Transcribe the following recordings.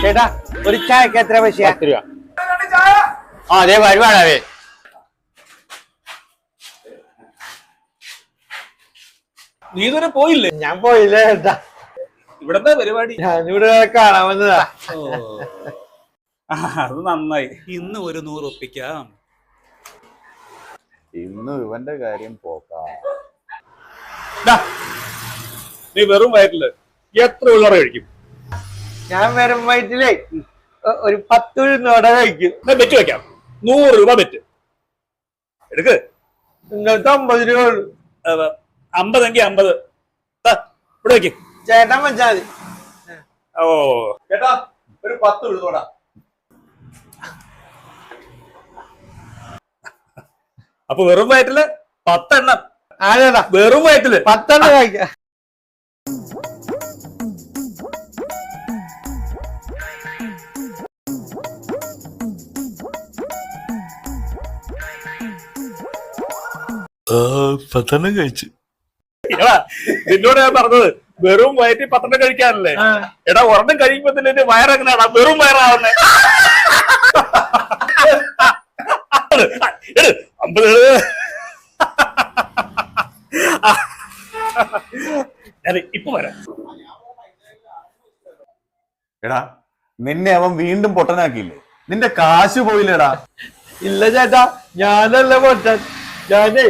ചേട്ടാ ഒരു ചായക്ക് എത്ര പൈസ? 10 രൂപ. ആ അതെ വരുവാണേ. നീ ഇതുവരെ പോയില്ലേ? ഞാൻ പോയില്ല ചേട്ടാ. ഇവിടത്തെ പരിപാടി ഞാനിവിടെ കാണാൻ വന്നതാ. അത് നന്നായി. ഇന്ന് ഒരു 100 ഒപ്പിക്കാം. ഇന്ന് ഇവന്റെ കാര്യം പോക്കാം. നീ വെറും വയറ്റില് എത്ര ഉള്ളറ കഴിക്കും? ഞാൻ വെറും വയറ്റിലേ ഒരു 10 ഉഴുന്നോടെ കഴിക്കും. ബെറ്റ് വെക്കാം. 100 രൂപ ബെറ്റ് എടുക്ക്. ഇന്നത്തെ 50 രൂപ ഉള്ളു. 50 എങ്കിൽ 50 ഇവിടെ വെക്കും. ചേട്ടൻ വെച്ചാ മതി. ഓ ചേട്ടാ ഒരു 10 ഉഴുന്നോടാ. അപ്പൊ വെറും വയറ്റില് 10 എണ്ണം. ആരേടാ വെറും വയറ്റില് 10 എണ്ണം കഴിക്കാം. കഴിച്ചു. എടാ നിന്നോട് ഞാൻ പറഞ്ഞത് വെറും വയറ്റിൽ 10 എണ്ണം കഴിക്കാനല്ലേ. എടാ ഒരെണ്ണം കഴിയുമ്പോ തന്നെ എന്റെ വയറെങ്ങനെയാടാ വെറും വയറാവുന്നേ. 50 ഇപ്പൊ വരാം. എടാ നിന്നെ അവൻ വീണ്ടും പൊട്ടനാക്കിയില്ലേ? നിന്റെ കാശ് പോയില്ലേടാ? ഇല്ല ചേട്ടാ ഞാനല്ല പൊട്ടൻ. ഞാനേ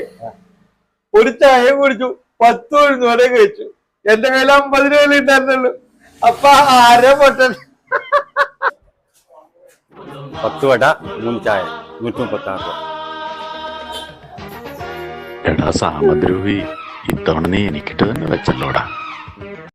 ഒരു ചായ കുടിച്ചു 10 ഉഴുന്നോടെ കഴിച്ചു. എന്റെ കയ്യിൽ 50 രൂപ ഉണ്ടായിരുന്നുള്ളൂ. അപ്പൊ ആരെ പൊട്ടൻ? 10 വട 3 ചായ 136 രൂപ. എടാ സാമദ്രോഹി, ഇത്തവണ നീ എനിക്കിട്ട് തന്നെ വെച്ചല്ലോടാ.